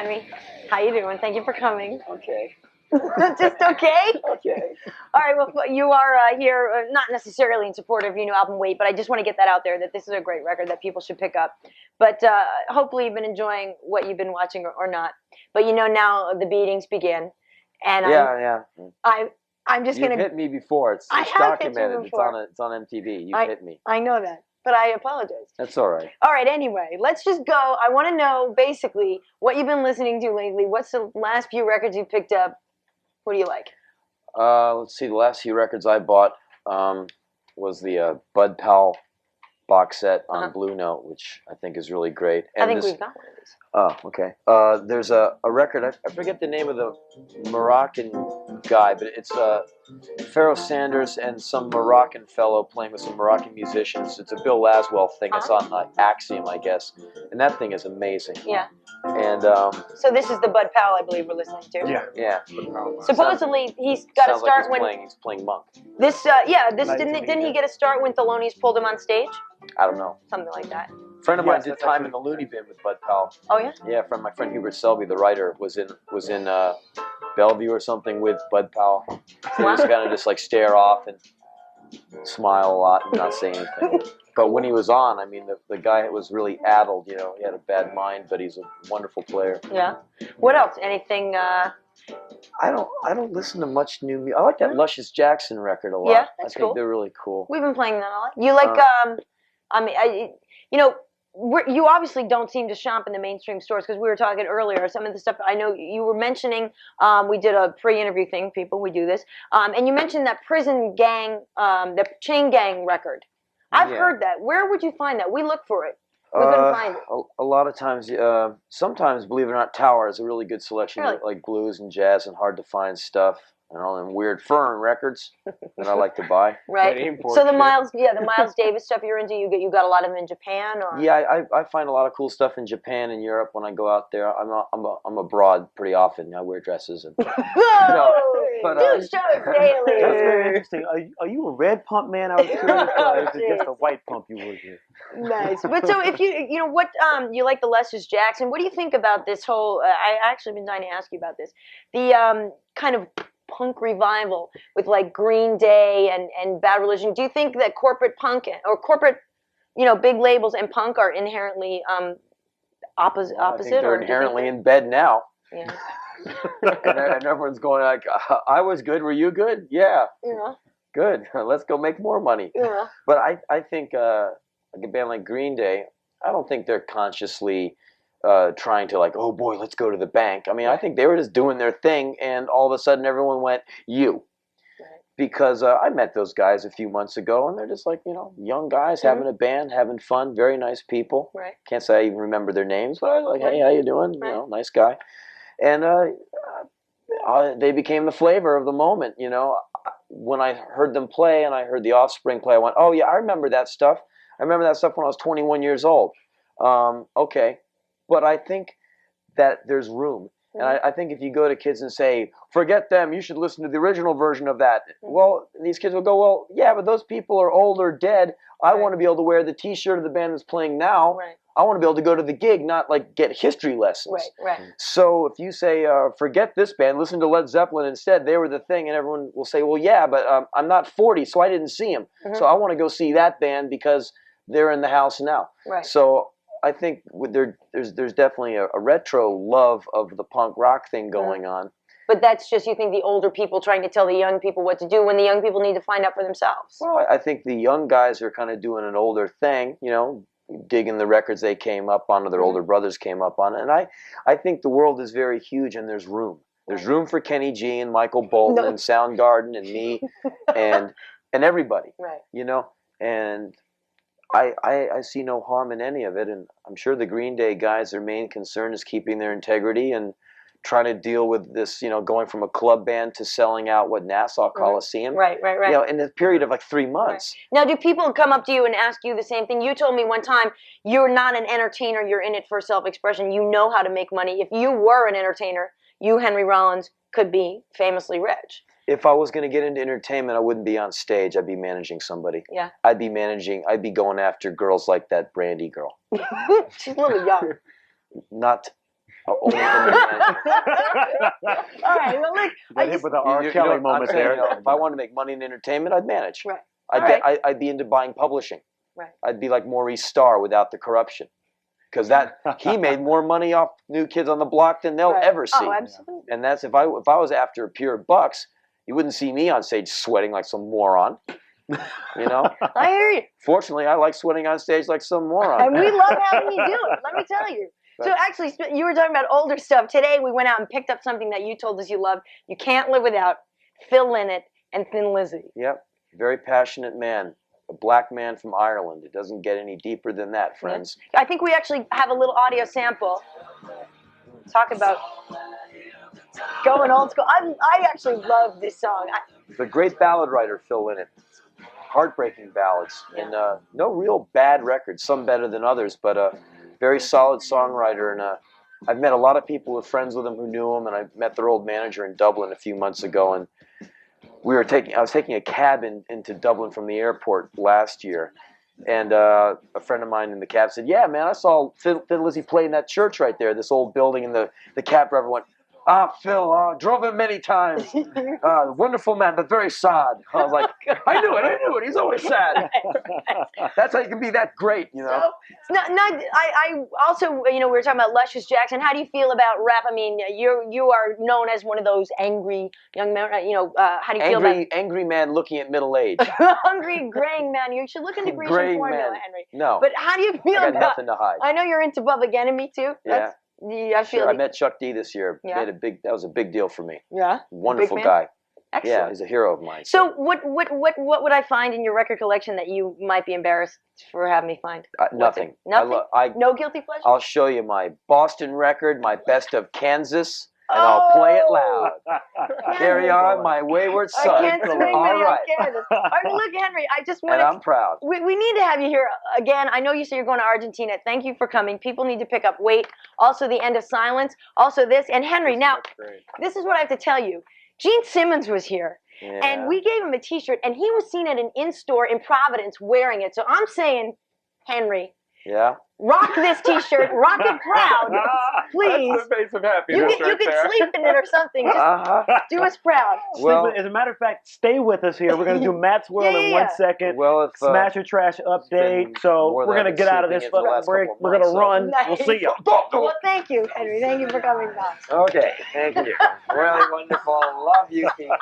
Henry. How you doing? Thank you for coming. Okay. Just okay? Okay. All right, well, you are here, not necessarily in support of your new album, Wait, but I just want to get that out there, that this is a great record that people should pick up. But hopefully you've been enjoying what you've been watching or not. But now the beatings begin. And I'm just going to... You've hit me before. It's documented. It's on MTV. You've hit me. I know that. But I apologize. That's all right. All right, anyway, let's just go. I want to know, basically, what you've been listening to lately. What's the last few records you picked up? What do you like? Let's see. The last few records I bought was the Bud Powell box set on Blue Note, which I think is really great. And I think we've got one of these. Oh, okay. There's a record. I forget the name of the Moroccan guy, but it's Pharoah Sanders and some Moroccan fellow playing with some Moroccan musicians. It's a Bill Laswell thing. It's on Axiom, I guess. And that thing is amazing. Yeah. And so this is the Bud Powell, I believe, we're listening to. Yeah. Yeah. Supposedly he's got to start he's playing Monk. This didn't he get a start when Thelonious pulled him on stage? I don't know. Something like that. A friend of mine did time in the Looney Bin with Bud Powell. Oh yeah. Yeah, my friend Hubert Selby, the writer, was in Bellevue or something with Bud Powell. So he was kind of just like stare off and smile a lot and not say anything. But when he was on, I mean, the guy was really addled. He had a bad mind, but he's a wonderful player. Yeah. What else? Anything? I don't listen to much new music. I like that Luscious Jackson record a lot. Yeah, that's cool. I think they're really cool. We've been playing that a lot. You like you obviously don't seem to shop in the mainstream stores because we were talking earlier. Some of the stuff I know you were mentioning, we did a pre-interview thing. People, we do this, and you mentioned that prison gang, the chain gang record. I've heard that. Where would you find that? We look for it. We couldn't find it. A lot of times, sometimes, believe it or not, Tower is a really good selection of like blues and jazz and hard to find stuff. And all them weird Fern records that I like to buy. Right. So the Miles Davis stuff you're into, you got a lot of them in Japan, or? Yeah, I find a lot of cool stuff in Japan and Europe when I go out there. I'm abroad pretty often. I wear dresses and. Do shows daily. That's very interesting. Are you a red pump man? I was curious. Or is it just a white pump you were here? Nice. But so if what you like the Luscious Jackson, what do you think about this whole? I actually been dying to ask you about this. The kind of punk revival with like Green Day and Bad Religion. Do you think that corporate punk or corporate, big labels and punk are inherently opposite? I think they're inherently in bed now. Yeah. and everyone's going like, I was good. Were you good? Yeah. Yeah. Good. Let's go make more money. Yeah. But I think like a band like Green Day, I don't think they're consciously trying to like, oh boy, let's go to the bank. I mean, I think they were just doing their thing, and all of a sudden everyone went, you. Right. Because I met those guys a few months ago, and they're just like, young guys having a band, having fun, very nice people. Right. Can't say I even remember their names, but I was like, hey, how you doing? Right. Nice guy. And they became the flavor of the moment, When I heard them play and I heard the Offspring play, I went, oh yeah, I remember that stuff. I remember that stuff when I was 21 years old. Okay. But I think that there's room. And I think if you go to kids and say, forget them, you should listen to the original version of that. Well, these kids will go, well, yeah, but those people are old or dead. I want to be able to wear the T-shirt of the band that's playing now. Right. I want to be able to go to the gig, not like get history lessons. Right. So if you say, forget this band, listen to Led Zeppelin instead, they were the thing, and everyone will say, well, yeah, but I'm not 40, so I didn't see them. So I want to go see that band because they're in the house now. Right. So I think there's definitely a retro love of the punk rock thing going on. But that's just, you think, the older people trying to tell the young people what to do when the young people need to find out for themselves? Well, I think the young guys are kind of doing an older thing, digging the records they came up on or their older brothers came up on. And I think the world is very huge and there's room. There's room for Kenny G and Michael Bolton and Soundgarden and me and everybody, right. And I see no harm in any of it, and I'm sure the Green Day guys, their main concern is keeping their integrity and trying to deal with this, going from a club band to selling out Nassau Coliseum. Right. In a period of like 3 months. Right. Now, do people come up to you and ask you the same thing? You told me one time you're not an entertainer, you're in it for self-expression. You know how to make money. If you were an entertainer, you, Henry Rollins, could be famously rich. If I was going to get into entertainment, I wouldn't be on stage. I'd be managing somebody. Yeah. I'd be going after girls like that Brandy girl. She's a little young. Not Only from the management. All right. Well, look, Got hit with an R. Kelly moment I'm saying, there. if I wanted to make money in entertainment, I'd manage. Right. I'd be into buying publishing. Right. I'd be like Maurice Starr without the corruption, because he made more money off New Kids on the Block than they'll ever see. Oh, absolutely. And that's if I was after pure bucks, you wouldn't see me on stage sweating like some moron. You know. I hear you. Fortunately, I like sweating on stage like some moron. And we love having you do it. Let me tell you. So actually, you were talking about older stuff. Today we went out and picked up something that you told us you loved. You can't live without Phil Lynott and Thin Lizzy. Yep. Very passionate man. A black man from Ireland. It doesn't get any deeper than that, friends. I think we actually have a little audio sample. Talk about going old school. I actually love this song. The great ballad writer, Phil Lynott. Heartbreaking ballads. And no real bad records. Some better than others, but a very solid songwriter. And I've met a lot of people who were friends with him who knew him, and I met their old manager in Dublin a few months ago, and I was taking a cab into Dublin from the airport last year, and a friend of mine in the cab said, "Yeah, man, I saw Thin Lizzy play in that church right there, this old building." And the cab driver went, Phil, drove him many times. Wonderful man, but very sad. I was like, I knew it. He's always sad. That's how you can be that great, you know. So, I also, we were talking about Luscious Jackson. How do you feel about rap? I mean, you are known as one of those angry young men. How do you feel about angry man looking at middle age? hungry, graying man? You should look into Grecian formula, Henry. No, but how do you feel I got about? Nothing to hide. I know you're into Public Enemy too. Yeah. I feel. Sure, I met Chuck D this year. Yeah. That was a big deal for me. Yeah. Wonderful guy. Excellent. Yeah, he's a hero of mine. So what would I find in your record collection that you might be embarrassed for having me find? Nothing. Nothing. No guilty pleasure. I'll show you my Boston record, my Best of Kansas, and I'll play it loud. Carry on, my wayward son. I can't swing All many right. on Kansas. All right, look, Henry, I just want And I'm proud. We need to have you here again. I know you say you're going to Argentina. Thank you for coming. People need to pick up weight. Also, The End of Silence. Also, this. And Henry, now, this is what I have to tell you. Gene Simmons was here. Yeah. And we gave him a T-shirt, and he was seen at an in-store in Providence wearing it. So I'm saying, Henry, Yeah. rock this T-shirt, rock it proud, please. That's the face of happiness. You can sleep in it or something. Just do us proud. Well, as a matter of fact, stay with us here. We're going to do Matt's World in 1 second. well, if Smash or Trash update. So more we're than going to get out of sleeping this in for the fucking last break. couple of We're going to run. Nice. We'll see you. Well, thank you, Henry. Thank you for coming by. Okay, thank you. Really wonderful. Love you people.